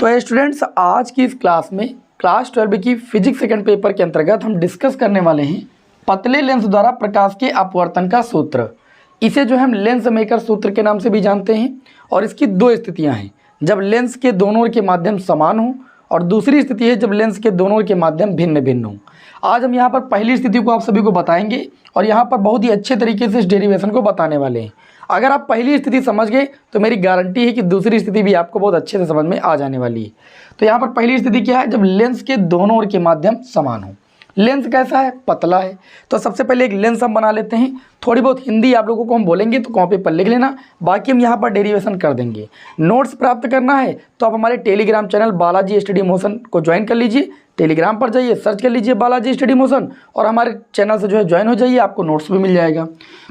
तो स्टूडेंट्स, आज की इस क्लास में क्लास 12 की फिजिक्स सेकंड पेपर के अंतर्गत हम डिस्कस करने वाले हैं पतले लेंस द्वारा प्रकाश के अपवर्तन का सूत्र। इसे जो हम लेंस मेकर सूत्र के नाम से भी जानते हैं। और इसकी दो स्थितियां हैं, जब लेंस के दोनों ओर के माध्यम समान हो, और दूसरी स्थिति है जब लेंस के दोनों ओर के माध्यम भिन्न भिन्न हो। आज हम यहाँ पर पहली स्थिति को आप सभी को बताएंगे और यहाँ पर बहुत ही अच्छे तरीके से इस डेरिवेशन को बताने वाले हैं। अगर आप पहली स्थिति समझ गए तो मेरी गारंटी है कि दूसरी स्थिति भी आपको बहुत अच्छे से समझ में आ जाने वाली है। तो यहाँ पर पहली स्थिति क्या है? जब लेंस के दोनों ओर के माध्यम समान हो। लेंस कैसा है? पतला है। तो सबसे पहले एक लेंस हम बना लेते हैं। थोड़ी बहुत हिंदी आप लोगों को हम बोलेंगे तो कॉपी पर लिख लेना, बाकी हम यहाँ पर डेरिवेशन कर देंगे। नोट्स प्राप्त करना है तो आप हमारे Telegram channel Balaji study motion को ज्वाइन कर लीजिए। टेलीग्राम पर जाइए, सर्च कर लीजिए बालाजी स्टडी मोशन और हमारे चैनल से जो है ज्वाइन हो जाइए, आपको नोट्स भी मिल जाएगा।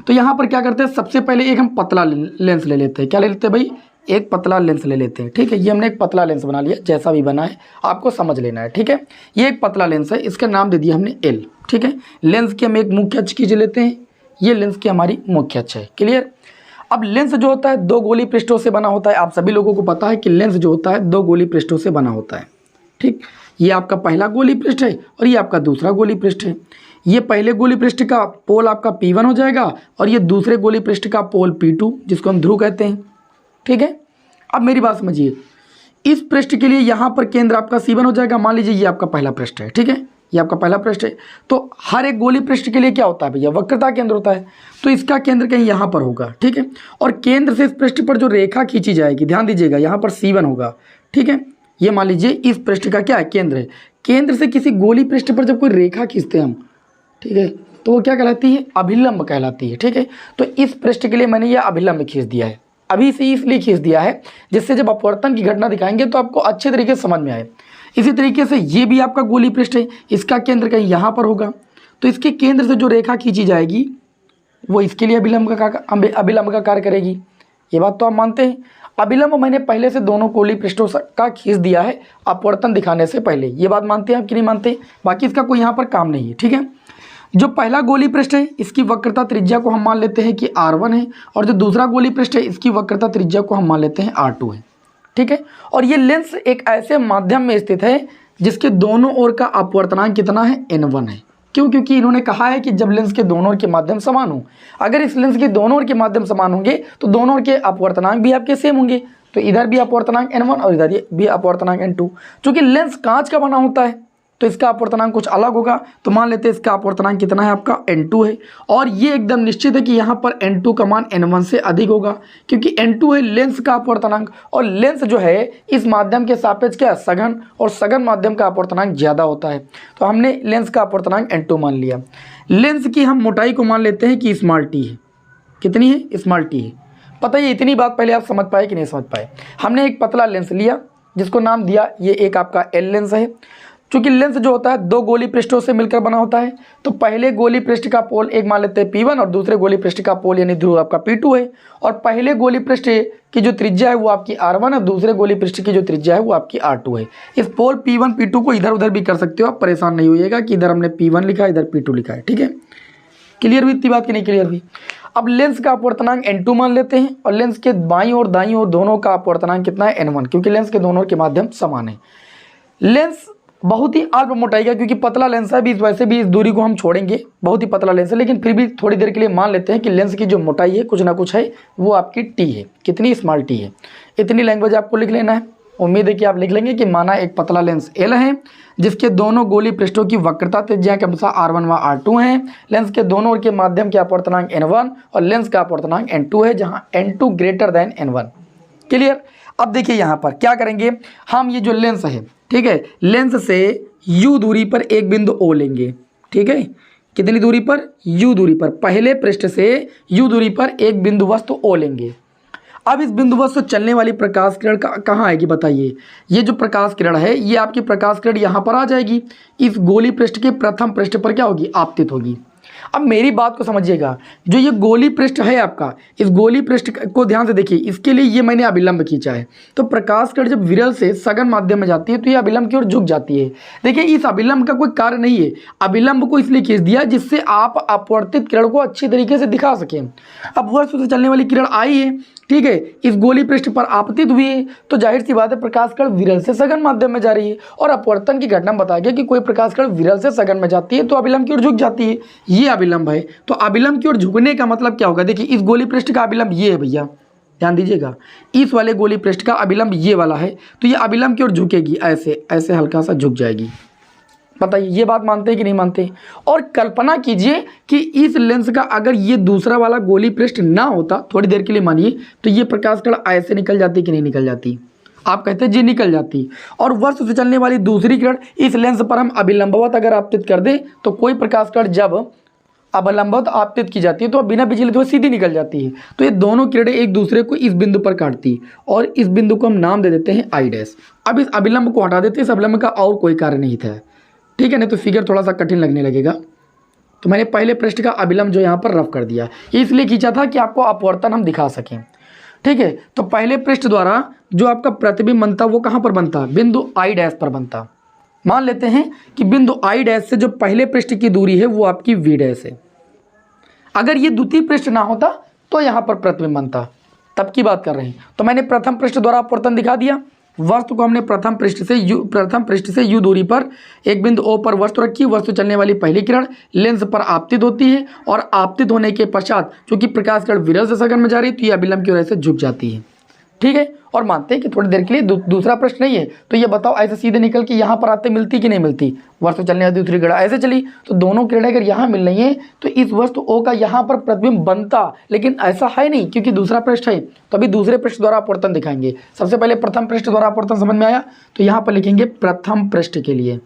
तो यहाँ पर क्या करते हैं, सबसे पहले एक हम पतला लेंस ले लेते हैं। क्या ले लेते हैं भाई? एक पतला लेंस ले लेते हैं। ठीक है, ये हमने एक पतला लेंस बना लिया, जैसा भी बना है आपको समझ लेना है। ठीक है, ये एक पतला लेंस है, इसका नाम दे दिया हमने एल। ठीक है, लेंस की हम एक मुख्य अक्ष खींच लेते हैं। ये लेंस की हमारी मुख्य अक्ष है। क्लियर? अब लेंस जो होता है दो गोली पृष्ठों से बना होता है। आप सभी लोगों को पता है कि लेंस जो होता है दो गोली पृष्ठों से बना होता है। ठीक, ये आपका पहला गोली पृष्ठ है और ये आपका दूसरा गोली पृष्ठ है। ये पहले गोली पृष्ठ का पोल आपका P1 हो जाएगा और ये दूसरे गोली पृष्ठ का पोल P2, जिसको हम ध्रुव कहते हैं। ठीक है, अब मेरी बात समझिए, इस पृष्ठ के लिए यहाँ पर केंद्र आपका C1 हो जाएगा। मान लीजिए ये आपका पहला पृष्ठ है। ठीक है, ये आपका पहला पृष्ठ है। तो हर एक गोली पृष्ठ के लिए क्या होता है भैया? वक्रता केंद्र होता है। तो इसका केंद्र कहीं यहाँ पर होगा। ठीक है, और केंद्र से इस पृष्ठ पर जो रेखा खींची जाएगी, ध्यान दीजिएगा, यहाँ पर C1 होगा। ठीक है, ये मान लीजिए इस पृष्ठ का क्या है? केंद्र है। केंद्र से किसी गोली पृष्ठ पर जब कोई रेखा खींचते हैं हम, ठीक है, तो वो क्या कहलाती है? अभिलंब कहलाती है। ठीक है, तो इस पृष्ठ के लिए मैंने ये अभिलंब खींच दिया है। अभी से इसलिए खींच दिया है जिससे जब अपवर्तन की घटना दिखाएंगे तो आपको अच्छे तरीके से समझ में आए। इसी तरीके से ये भी आपका गोली पृष्ठ है, इसका केंद्र कहीं यहाँ पर होगा। तो इसके केंद्र से जो रेखा खींची जाएगी वो इसके लिए अभिलंब का कार्य करेगी। ये बात तो आप मानते हैं। अभिलंब मैंने पहले से दोनों गोली पृष्ठों का खींच दिया है अपवर्तन दिखाने से पहले। ये बात मानते हैं आप कि नहीं मानते? बाकी इसका कोई यहाँ पर काम नहीं है। ठीक है, जो पहला गोली पृष्ठ है इसकी वक्रता त्रिज्या को हम मान लेते हैं कि R1 है, और जो दूसरा गोली पृष्ठ है इसकी वक्रता त्रिज्या को हम मान लेते हैं R2 है। ठीक है, और ये लेंस एक ऐसे माध्यम में स्थित है जिसके दोनों ओर का अपवर्तनांक कितना है? N1 है। क्यों? क्योंकि इन्होंने कहा है कि जब लेंस के दोनों ओर के माध्यम समान हो। अगर इस लेंस के दोनों ओर के माध्यम समान होंगे तो दोनों ओर के अपवर्तनांक भी आपके सेम होंगे। तो इधर भी अपवर्तनांक N1 और इधर भी अपवर्तनांक N2। चूंकि लेंस कांच का बना होता है तो इसका अपवर्तनांक कुछ अलग होगा। तो मान लेते हैं इसका अपवर्तनांक कितना है? आपका N2 है। और ये एकदम निश्चित है कि यहाँ पर N2 का मान N1 से अधिक होगा, क्योंकि N2 है लेंस का अपवर्तनांक, और लेंस जो है इस माध्यम के सापेक्ष क्या है? सघन, और सघन माध्यम का अपवर्तनांक ज़्यादा होता है। तो हमने लेंस का अपवर्तनांक N2 मान लिया। लेंस की हम मोटाई को मान लेते हैं कि स्मॉल t है। कितनी है? स्मॉल t है। पता है इतनी बात पहले आप समझ पाए कि नहीं समझ पाए? हमने एक पतला लेंस लिया जिसको नाम दिया, ये एक आपका L लेंस है। चूंकि लेंस जो होता है दो गोली पृष्ठों से मिलकर बना होता है, तो पहले गोली पृष्ठ का पोल एक मान लेते हैं P1 और दूसरे गोली पृष्ठ का पोल यानी ध्रुव आपका P2 है। और पहले गोली पृष्ठ की जो त्रिज्या है वो आपकी R1 है, दूसरे गोली पृष्ठ की जो त्रिज्या है वो आपकी R2 है। इस पोल P1 P2 को इधर उधर भी कर सकते हो, आप परेशान नहीं होइएगा कि इधर हमने P1 लिखा है इधर P2 लिखा है। ठीक है, क्लियर हुई इतनी बात की नहीं क्लियर हुई? अब लेंस का अपवर्तनांक N2 मान लेते हैं, और लेंस के बाईं और दाईं ओर दोनों का अपवर्तनांक कितना है? N1, क्योंकि लेंस के दोनों के माध्यम समान है। लेंस बहुत ही अल्प मोटाई का, क्योंकि पतला लेंस है, भी वैसे भी इस दूरी को हम छोड़ेंगे, बहुत ही पतला लेंस है, लेकिन फिर भी थोड़ी देर के लिए मान लेते हैं कि लेंस की जो मोटाई है कुछ ना कुछ है, वो आपकी t है। कितनी? स्मॉल t है। इतनी लैंग्वेज आपको लिख लेना है। उम्मीद है कि आप लिख लेंगे कि माना एक पतला लेंस L है जिसके दोनों गोली पृष्ठों की वक्रता त्रिज्या के अनुसार R1 व R2 है। लेंस के दोनों ओर के माध्यम के अपवर्तनांक N1 और लेंस का अपवर्तनांक N2 है, जहाँ N2 greater than N1। Clear? अब देखिए यहाँ पर क्या करेंगे हम, ये जो लेंस है, ठीक है, लेंस से U दूरी पर एक बिंदु O लेंगे। ठीक है, कितनी दूरी पर? U दूरी पर। पहले पृष्ठ से U दूरी पर एक बिंदु वस्तु O लेंगे। अब इस बिंदु वस्तु चलने वाली प्रकाश किरण कहाँ आएगी बताइए? ये जो प्रकाश किरण है ये आपकी प्रकाश किरण यहाँ पर आ जाएगी, इस गोली पृष्ठ के प्रथम पृष्ठ पर क्या होगी? आपतित होगी। अब मेरी बात को समझिएगा, जो ये गोली पृष्ठ है आपका, इस गोली पृष्ठ को ध्यान से देखिए, इसके लिए ये मैंने अभिलंब खींचा है। तो प्रकाश किरण जब विरल से सघन माध्यम में जाती है तो ये अभिलंब की ओर झुक जाती है। देखिए इस अभिलंब का कोई कार्य नहीं है, अभिलंब को इसलिए खींच दिया जिससे आप अपवर्तित किरण को अच्छी तरीके से दिखा सकें। अब वस्तु से चलने वाली किरण आई है, ठीक है, इस गोली पृष्ठ पर आपतित हुई है, तो जाहिर सी बात है प्रकाश कण विरल से सघन माध्यम में जा रही है। और अपवर्तन की घटना बताया गया कि कोई प्रकाश कण विरल से सघन में जाती है तो अभिलंब की ओर झुक जाती है, ये अभिलंब है। तो अभिलंब की ओर झुकने का मतलब क्या होगा, देखिए इस गोली पृष्ठ का अभिलंब ये है भैया, ध्यान दीजिएगा, इस वाले गोली पृष्ठ का अभिलंब ये वाला है, तो ये अभिलंब की ओर झुकेगी, ऐसे ऐसे हल्का सा झुक जाएगी। बताइए ये बात मानते हैं कि नहीं मानते। और कल्पना कीजिए कि इस लेंस का अगर ये दूसरा वाला गोली पृष्ठ ना होता, थोड़ी देर के लिए मानिए, तो ये प्रकाश कण ऐसे निकल जाती कि नहीं निकल जाती, आप कहते हैं जी निकल जाती। और वस्तु से चलने वाली दूसरी किरण इस लेंस पर हम अभिलंबवत अगर आपतित कर दें तो कोई प्रकाश कण जब अभिलंबवत आपतित की जाती है तो बिना बिजली तो सीधी निकल जाती है। तो ये दोनों किरणें एक दूसरे को इस बिंदु पर काटती और इस बिंदु को हम नाम दे देते हैं आई डैश। अब इस अभिलंब को हटा देते हैं, इस अभिलंब का और कोई कार्य नहीं था, ठीक है, नहीं तो फिगर थोड़ा सा कठिन लगने लगेगा। तो मैंने पहले पृष्ठ का अभिलंब जो यहाँ पर रफ कर दिया, ये इसलिए खींचा था कि आपको अपवर्तन हम दिखा सकें, ठीक है। तो पहले पृष्ठ द्वारा जो आपका प्रतिबिंब बनता वो कहाँ पर बनता, बिंदु आई डैश पर बनता। मान लेते हैं कि बिंदु आई डैश से जो पहले पृष्ठ की दूरी है वो आपकी वी डैश है। अगर ये द्वितीय पृष्ठ ना होता तो यहाँ पर प्रतिबिंब बनता, तब की बात कर रहे हैं। तो मैंने प्रथम पृष्ठ द्वारा अपवर्तन दिखा दिया, वस्तु को हमने प्रथम पृष्ठ से यू दूरी पर एक बिंदु ओ पर वस्तु रखी, वस्तु चलने वाली पहली किरण लेंस पर आपतित होती है और आपतित होने के पश्चात चूंकि प्रकाश किरण विरल से सघन में जा रही है तो ये अभिलंब की वजह से झुक जाती है, ठीक है। और मानते हैं कि थोड़ी देर के लिए दूसरा प्रश्न नहीं है, तो ये बताओ ऐसे सीधे निकल के यहाँ पर आते मिलती कि नहीं मिलती, वस्तु चलने वाली दूसरी किरण ऐसे चली तो दोनों किरणें अगर यहाँ मिल रही हैं तो इस वस्तु ओ का यहाँ पर प्रतिबिंब बनता, लेकिन ऐसा है नहीं क्योंकि दूसरा पृष्ठ है। तो अभी दूसरे पृष्ठ द्वारा अपवर्तन दिखाएंगे। सबसे पहले प्रथम पृष्ठ द्वारा अपवर्तन समझ में आया, तो यहाँ पर लिखेंगे प्रथम पृष्ठ के लिए,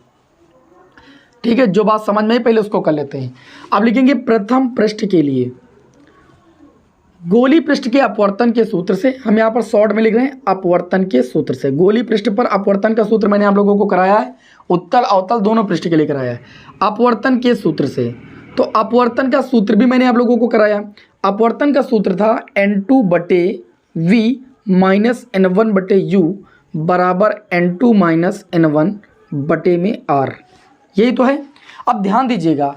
ठीक है। जो बात समझ में आई पहले उसको कर लेते हैं। अब लिखेंगे प्रथम पृष्ठ के लिए गोली पृष्ठ के अपवर्तन के सूत्र से, हम यहाँ पर शॉर्ट में लिख रहे हैं अपवर्तन के सूत्र से। गोली पृष्ठ पर अपवर्तन का सूत्र मैंने आप लोगों को कराया है, उत्तल अवतल दोनों पृष्ठ के लिए कराया है अपवर्तन के सूत्र से। तो अपवर्तन का सूत्र भी मैंने आप लोगों को कराया। अपवर्तन का सूत्र था N2/V माइनस N1/U बराबर N2 - N1/R, यही तो है। अब ध्यान दीजिएगा,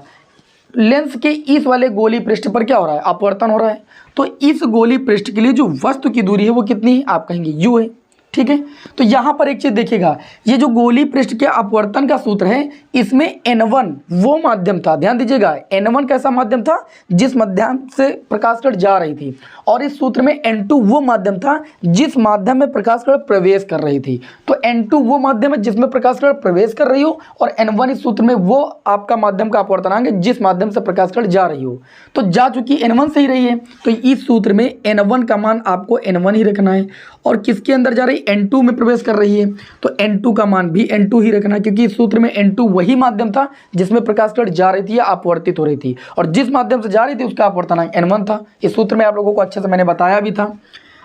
लेंस के इस वाले गोली पृष्ठ पर क्या हो रहा है, अपवर्तन हो रहा है। तो इस गोली पृष्ठ के लिए जो वस्तु की दूरी है वो कितनी है, आप कहेंगे u है, ठीक है। तो यहाँ पर एक चीज़ देखिएगा, ये जो गोली पृष्ठ के अपवर्तन का सूत्र है इसमें N1 वो माध्यम था, ध्यान दीजिएगा N1 कैसा माध्यम था जिस माध्यम से प्रकाश कण जा रही थी, और इस सूत्र में N2 वो माध्यम था जिस माध्यम में प्रकाश कण प्रवेश कर रही थी। तो N2 वो माध्यम है जिसमें प्रकाश कण प्रवेश कर रही हो और N1 इस सूत्र में वो आपका माध्यम का अपवर्तनांक है जिस माध्यम से प्रकाश कण जा रही हो। तो जा चुकी N1 से ही रही है, तो इस सूत्र में N1 का मान आपको N1 ही रखना है, और किसके अंदर जा रही N2 में प्रवेश कर रही है तो N2 का मान भी N2 ही रखना है, क्योंकि इस सूत्र में N2 वही माध्यम था जिसमें प्रकाश कण जा रही थी या अपवर्तित हो रही थी, और जिस माध्यम से जा रही थी उसका अपवर्तनांक N1 था। इस सूत्र में आप लोगों को अच्छे से मैंने बताया भी था।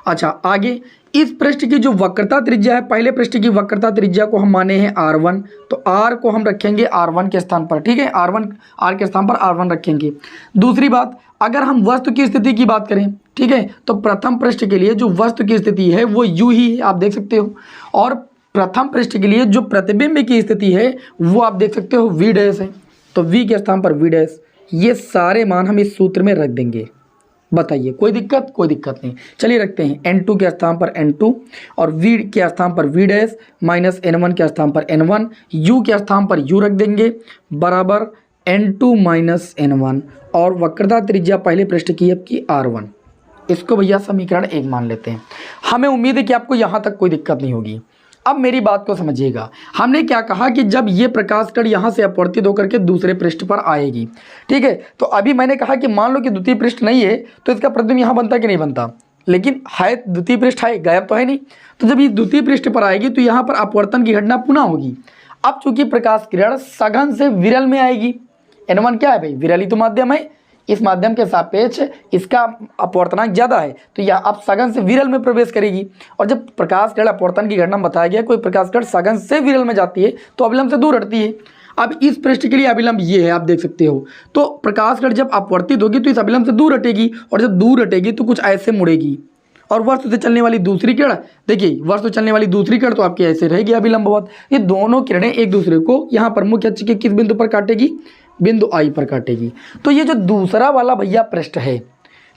अच्छा, आगे इस पृष्ठ की जो वक्रता त्रिज्या है, पहले पृष्ठ की वक्रता त्रिज्या को हम माने हैं R1, तो R को हम रखेंगे R1 के स्थान पर, ठीक है, R के स्थान पर R1 रखेंगे। दूसरी बात, अगर हम वस्तु की स्थिति की बात करें, ठीक है, तो प्रथम पृष्ठ के लिए जो वस्तु की स्थिति है वो U ही है, आप देख सकते हो, और प्रथम पृष्ठ के लिए जो प्रतिबिंब की स्थिति है वो आप देख सकते हो V डैश है, तो V के स्थान पर V डैश। ये सारे मान हम इस सूत्र में रख देंगे। बताइए कोई दिक्कत, कोई दिक्कत नहीं। चलिए रखते हैं N2 के स्थान पर N2 और V के स्थान पर V डैश माइनस N1 के स्थान पर N1, U के स्थान पर U रख देंगे बराबर N2 - N1, और वक्रता त्रिज्या पहले पृष्ठ की आपकी R1। इसको भैया समीकरण 1 मान लेते हैं। हमें उम्मीद है कि आपको यहाँ तक कोई दिक्कत नहीं होगी। अब मेरी बात को समझिएगा, हमने क्या कहा कि जब ये प्रकाश कण यहाँ से अपवर्तित होकर के दूसरे पृष्ठ पर आएगी, ठीक है, तो अभी मैंने कहा कि मान लो कि द्वितीय पृष्ठ नहीं है तो इसका प्रतिबिंब यहाँ बनता कि नहीं बनता, लेकिन है द्वितीय पृष्ठ है, गायब तो है नहीं। तो जब ये द्वितीय पृष्ठ पर आएगी तो यहाँ पर अपवर्तन की घटना पुनः होगी। अब चूंकि प्रकाश किरण सघन से विरल में आएगी, N1 क्या है भाई, विरल ही तो माध्यम है, इस माध्यम के सापेक्ष इसका अपवर्तनांक ज़्यादा है, तो यह अब सघन से विरल में प्रवेश करेगी। और जब प्रकाश किरण अपवर्तन की घटना बताया गया, कोई प्रकाश किरण सघन से विरल में जाती है तो अभिलंब से दूर हटती है। अब इस पृष्ठ के लिए अभिलंब ये है, आप देख सकते हो। तो प्रकाश किरण जब अपवर्तित होगी तो इस अभिलंब से दूर हटेगी, और जब दूर हटेगी तो कुछ ऐसे मुड़ेगी। और वस्तु से चलने वाली दूसरी किरण, देखिए वस्तु चलने वाली दूसरी किरण तो आपकी ऐसे रहेगी अभिलंबवत। ये दोनों किरणें एक दूसरे को यहाँ पर मुख्य अक्ष के किस बिंदु पर काटेगी, बिंदु आई पर काटेगी। तो ये जो दूसरा वाला भैया पृष्ठ है,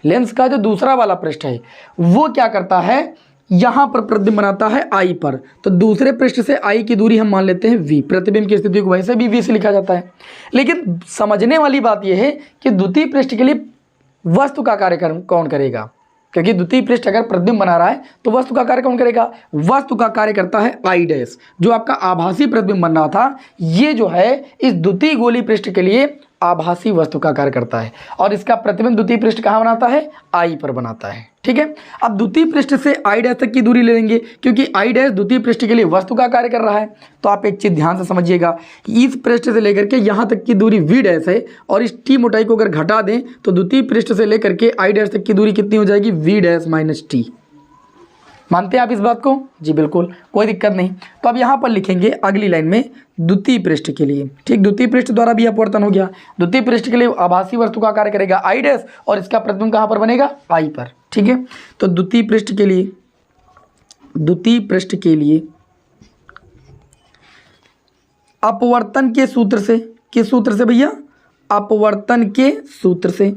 लेंस का जो दूसरा वाला पृष्ठ है, वो क्या करता है, यहाँ पर प्रतिबिंब बनाता है आई पर। तो दूसरे पृष्ठ से आई की दूरी हम मान लेते हैं v। प्रतिबिंब की स्थिति को वैसे भी v से लिखा जाता है। लेकिन समझने वाली बात यह है कि द्वितीय पृष्ठ के लिए वस्तु का कार्य कौन करेगा, क्योंकि द्वितीय पृष्ठ अगर प्रतिबिंब बना रहा है तो वस्तु का कार्य कौन करेगा, वस्तु का कार्य करता है आई डैश। जो आपका आभासी प्रतिबिंब बन रहा था, ये जो है इस द्वितीय गोलीय पृष्ठ के लिए आभासी वस्तु का कार्य करता है, और इसका प्रतिबिंब द्वितीय पृष्ठ कहाँ बनाता है, आई पर बनाता है। ठीक है, अब द्वितीय पृष्ठ से आई डैश तक की दूरी ले लेंगे, क्योंकि आई डैश द्वितीय पृष्ठ के लिए वस्तु का कार्य कर रहा है। तो आप एक चीज़ ध्यान से समझिएगा, इस पृष्ठ से लेकर के यहाँ तक की दूरी वी डैश है, और इस टी मोटाई को अगर घटा दें तो द्वितीय पृष्ठ से लेकर के आई डैश तक की दूरी कितनी हो जाएगी, वी डैश माइनस टी। मानते हैं आप इस बात को? जी बिल्कुल, कोई दिक्कत नहीं। तो अब यहाँ पर लिखेंगे अगली लाइन में द्वितीय पृष्ठ के लिए। ठीक, द्वितीय पृष्ठ द्वारा भी अपवर्तन हो गया। द्वितीय पृष्ठ के लिए आभासी वस्तु का कार्य करेगा आई डैश, और इसका प्रतिबिंब कहाँ पर बनेगा, आई पर। ठीक है, तो द्वितीय पृष्ठ के लिए अपवर्तन के सूत्र से, किस सूत्र से भैया, अपवर्तन के सूत्र से,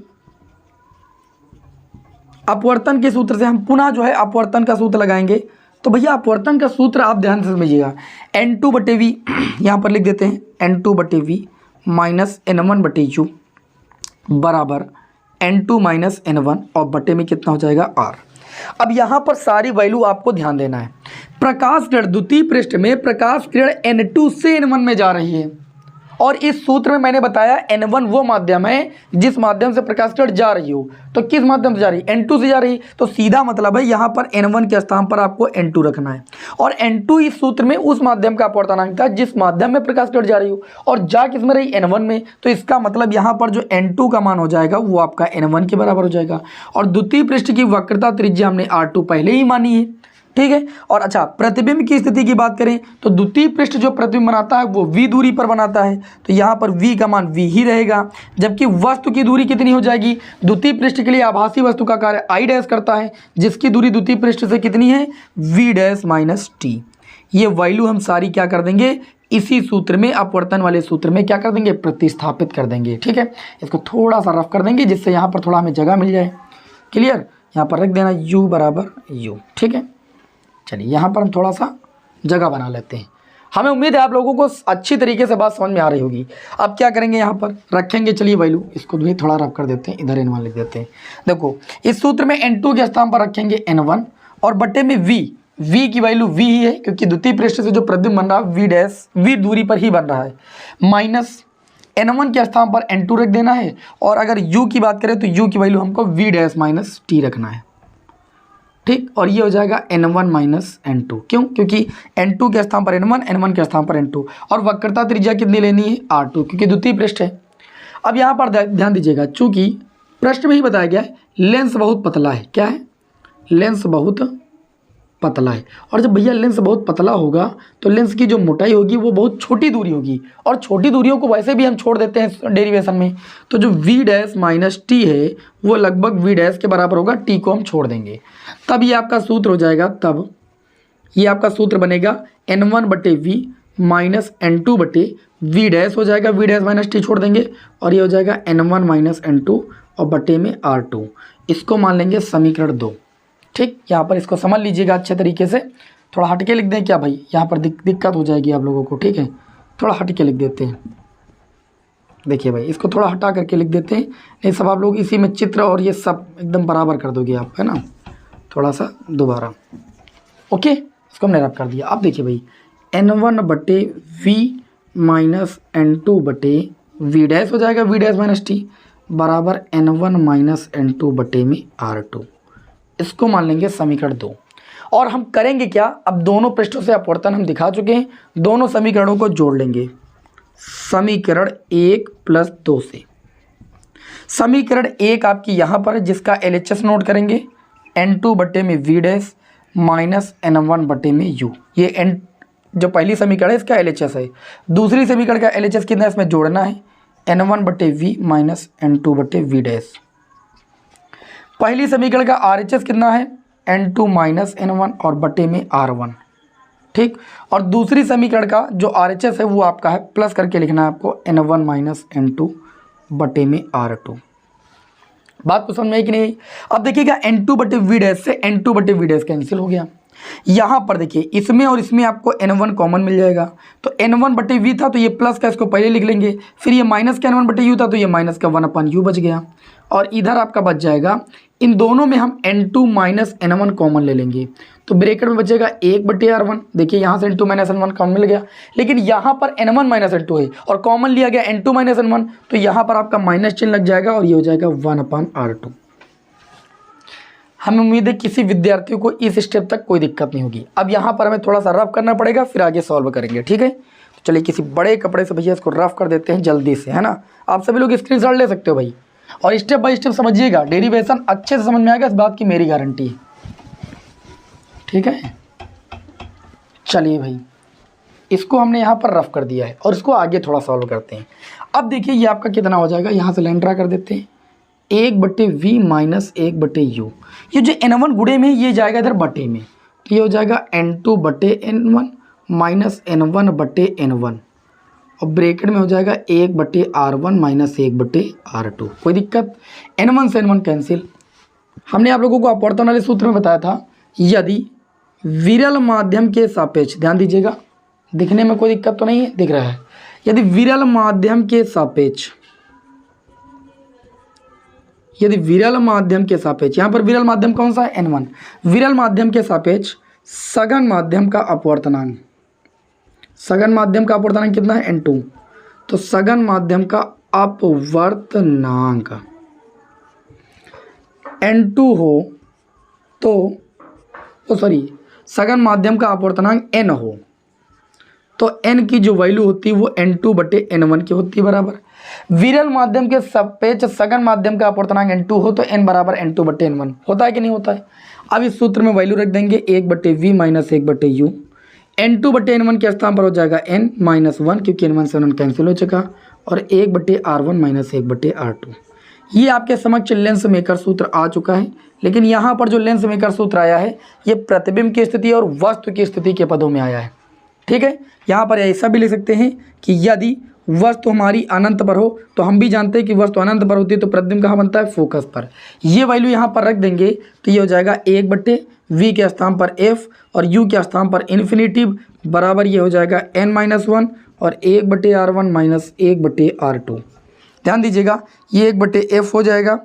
अपवर्तन के सूत्र से हम पुनः जो है अपवर्तन का सूत्र लगाएंगे। तो भैया अपवर्तन का सूत्र आप ध्यान से समझिएगा, N2/V यहाँ पर लिख देते हैं, N2/V माइनस N1/U बराबर N2 माइनस N1, और बटे में कितना हो जाएगा R। अब यहाँ पर सारी वैल्यू आपको ध्यान देना है। प्रकाश किरण द्वितीय पृष्ठ में प्रकाश किरण N2 से N1 में जा रही है, और इस सूत्र में मैंने बताया N1 वो माध्यम है जिस माध्यम से प्रकाश किरण जा रही हो। तो किस माध्यम से जा रही है, N2 से जा रही। तो सीधा मतलब है यहाँ पर N1 के स्थान पर आपको N2 रखना है, और N2 इस सूत्र में उस माध्यम का अपवर्तनांक था जिस माध्यम में प्रकाश किरण जा रही हो, और जा किस में रही, N1 में। तो इसका मतलब यहाँ पर जो N2 का मान हो जाएगा वो आपका N1 के बराबर हो जाएगा। और द्वितीय पृष्ठ की वक्रता त्रिज्या हमने R2 पहले ही मानी है। ठीक है, और अच्छा प्रतिबिंब की स्थिति की बात करें तो द्वितीय पृष्ठ जो प्रतिबिंब बनाता है वो v दूरी पर बनाता है, तो यहाँ पर v का मान v ही रहेगा। जबकि वस्तु की दूरी कितनी हो जाएगी, द्वितीय पृष्ठ के लिए आभासी वस्तु का कार्य आई डैश करता है, जिसकी दूरी द्वितीय पृष्ठ से कितनी है, v डैश माइनस टी। ये वैल्यू हम सारी क्या कर देंगे, इसी सूत्र में, अपवर्तन वाले सूत्र में क्या कर देंगे, प्रतिस्थापित कर देंगे। ठीक है, इसको थोड़ा सा रफ कर देंगे जिससे यहाँ पर थोड़ा हमें जगह मिल जाए। क्लियर, यहाँ पर रख देना u बराबर u। ठीक है, चलिए यहाँ पर हम थोड़ा सा जगह बना लेते हैं। हमें उम्मीद है आप लोगों को अच्छी तरीके से बात समझ में आ रही होगी। अब क्या करेंगे, यहाँ पर रखेंगे, चलिए वैल्यू इसको भी थोड़ा रफ कर देते हैं, इधर N1 लिख देते हैं। देखो इस सूत्र में N2 के स्थान पर रखेंगे N1, और बटे में v की वैल्यू v ही है, क्योंकि द्वितीय पृष्ठ से जो प्रतिबिंब बन रहा है v डैश v दूरी पर ही बन रहा है, माइनस N1 के स्थान पर N2 रख देना है। और अगर u की बात करें तो u की वैल्यू हमको v डैश माइनस टी रखना है। ठीक, और ये हो जाएगा N1 माइनस N2। क्यों, क्योंकि N2 के स्थान पर N1, N1 के स्थान पर N2, और वक्रता त्रिज्या कितनी लेनी है, R2, क्योंकि द्वितीय पृष्ठ है। अब यहाँ पर ध्यान दीजिएगा, चूंकि प्रश्न में ही बताया गया है लेंस बहुत पतला है। क्या है, लेंस बहुत पतला है, और जब भैया लेंस बहुत पतला होगा तो लेंस की जो मोटाई होगी वो बहुत छोटी दूरी होगी, और छोटी दूरियों को वैसे भी हम छोड़ देते हैं डेरिवेशन में। तो जो v डैश माइनस टी है वो लगभग v डैश के बराबर होगा, t को हम छोड़ देंगे, तब ये आपका सूत्र हो जाएगा, तब ये आपका सूत्र बनेगा N1/V माइनस N2/V डैश हो जाएगा, v डैश माइनस टी छोड़ देंगे, और ये हो जाएगा N1 माइनस N2 और बटे में R2। इसको मान लेंगे समीकरण 2। ठीक, यहाँ पर इसको समझ लीजिएगा अच्छे तरीके से। थोड़ा हटके लिख दें क्या भाई, यहाँ पर दिक्कत हो जाएगी आप लोगों को। ठीक है, थोड़ा हटके लिख देते हैं। देखिए भाई, इसको थोड़ा हटा करके लिख देते हैं, नहीं सब आप लोग इसी में चित्र और ये सब एकदम बराबर कर दोगे आप, है ना। थोड़ा सा दोबारा, ओके, इसको हमने रब कर दिया। अब देखिए भाई, N1/V माइनस N2/V डैश हो जाएगा, v डैश माइनस टी बराबर N1 माइनस N2 बटे में R2। इसको मान लेंगे समीकरण 2। और हम करेंगे क्या, अब दोनों पृष्ठों से अपवर्तन हम दिखा चुके हैं, दोनों समीकरणों को जोड़ लेंगे समीकरण 1 प्लस 2 से। समीकरण 1 आपकी यहाँ पर है, जिसका LHS नोट करेंगे, N2 बटे में v डैश माइनस N1 बटे में u। ये जो पहली समीकरण है इसका LHS है, दूसरी समीकरण का LHS कितना है इसमें जोड़ना है n1/v माइनस n2/v डैश। पहली समीकरण का RHS कितना है n2 माइनस n1 और बटे में r1, ठीक। और दूसरी समीकरण का जो RHS है वो आपका है प्लस करके लिखना है आपको n1 माइनस n2 बटे में r2। बात को समझ में आई कि नहीं? अब देखिएगा n2/v डैश से n2/v डैश कैंसिल हो गया। यहाँ पर देखिए इसमें और इसमें आपको n1 कॉमन मिल जाएगा, तो n1/v था तो ये प्लस का इसको पहले लिख लेंगे, फिर ये माइनस का n1/u था तो ये माइनस का 1/u बच गया, और इधर आपका बच जाएगा, इन दोनों में हम n2 माइनस n1 कॉमन ले लेंगे तो ब्रैकेट में बचेगा 1/r1। देखिए यहाँ से n2 माइनस n1 कॉमन मिल गया, लेकिन यहाँ पर n1 माइनस n2 है और कॉमन लिया गया n2 माइनस n1, तो यहाँ पर आपका माइनस चिन्ह लग जाएगा और ये हो जाएगा 1/r2। हमें उम्मीद है किसी विद्यार्थियों को इस स्टेप तक कोई दिक्कत नहीं होगी। अब यहाँ पर हमें थोड़ा सा रफ करना पड़ेगा, फिर आगे सॉल्व करेंगे, ठीक है। तो चलिए किसी बड़े कपड़े से भैया इसको रफ कर देते हैं जल्दी से, है ना। आप सभी लोग स्क्रीनशॉट ले सकते हो भाई, और स्टेप बाय स्टेप समझिएगा, डेरिवेशन अच्छे से समझ में आएगा, इस बात की मेरी गारंटी है, ठीक है। चलिए भाई इसको हमने यहाँ पर रफ कर दिया है और इसको आगे थोड़ा सॉल्व करते हैं। अब देखिए ये आपका कितना हो जाएगा, यहाँ से लाइन ड्रा कर देते हैं 1/v माइनस 1/u। ये जो n1 गुणे में ये जाएगा इधर बटे में, तो ये हो जाएगा n2/n1 माइनस n1/n1, और ब्रैकेट में हो जाएगा 1/r1 माइनस 1/r2। कोई दिक्कत? n1 से n1 कैंसिल। हमने आप लोगों को अपवर्तन वाले सूत्र में बताया था, यदि विरल माध्यम के सापेक्ष, ध्यान दीजिएगा, दिखने में कोई दिक्कत तो नहीं है, दिख रहा है, यदि विरल माध्यम के सापेक्ष, यदि विरल माध्यम के सापेक्ष, यहाँ पर विरल माध्यम कौन सा है n1, विरल माध्यम के सापेक्ष सघन माध्यम का अपवर्तनांक, सघन माध्यम का अपवर्तनांक कितना है n2, तो सघन माध्यम का अपवर्तनांक n2 हो तो सॉरी सघन माध्यम का अपवर्तनांक n हो तो n की जो वैल्यू होती है वो n2/n1 की होती है बराबर। विरल माध्यम के सापेक्ष सघन माध्यम का अपवर्तनांक n2 हो तो n बराबर n2/n1 होता है कि नहीं होता है। अब इस सूत्र में वैल्यू रख देंगे 1/v माइनस 1/u, n2/n1 के स्थान पर हो जाएगा n माइनस 1 क्योंकि n1 से n1 कैंसिल हो चुका, और 1/r1 माइनस 1/r2। ये आपके समक्ष लेंस मेकर सूत्र आ चुका है, लेकिन यहाँ पर जो लेंस मेकर सूत्र आया है ये प्रतिबिंब की स्थिति और वस्तु की स्थिति के पदों में आया है, ठीक है। यहाँ पर ऐसा भी लिख सकते हैं कि यदि वस्तु हमारी अनंत पर हो, तो हम भी जानते हैं कि वस्तु अनंत पर होती है तो प्रतिबिंब कहाँ बनता है, फोकस पर। ये वैल्यू यहाँ पर रख देंगे तो ये हो जाएगा 1/v के स्थान पर f और u के स्थान पर इन्फिनिटिव बराबर ये हो जाएगा n-1 और 1/r1 माइनस 1/r2। ध्यान दीजिएगा ये 1/f हो जाएगा,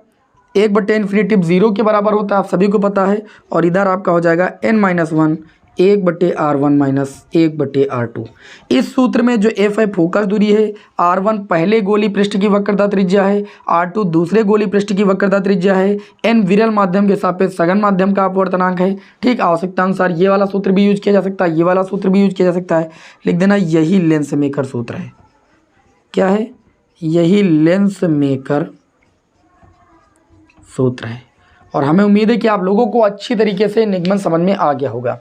1/इन्फिनिटिव 0 के बराबर होता है, आप सभी को पता है, और इधर आपका हो जाएगा n-1 1/r1 माइनस 1/r2। इस सूत्र में जो f है फोकस दूरी है, r1 पहले गोली पृष्ठ की वक्रता त्रिज्या है, r2 दूसरे गोली पृष्ठ की वक्रता त्रिज्या है, n विरल माध्यम के सापेक्ष सघन माध्यम का अपवर्तनांक है, ठीक। आवश्यकता अनुसार ये वाला सूत्र भी यूज किया जा सकता है, ये वाला सूत्र भी यूज किया जा सकता है, लिख देना यही लेंस मेकर सूत्र है। क्या है? यही लेंस मेकर सूत्र है, और हमें उम्मीद है कि आप लोगों को अच्छी तरीके से निगमन समझ में आ गया होगा।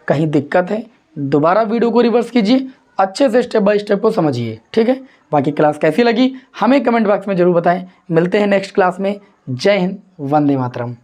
कहीं दिक्कत है दोबारा वीडियो को रिवर्स कीजिए, अच्छे से स्टेप बाय स्टेप को समझिए, ठीक है। बाकी क्लास कैसी लगी हमें कमेंट बॉक्स में जरूर बताएं। मिलते हैं नेक्स्ट क्लास में। जय हिंद, वंदे मातरम।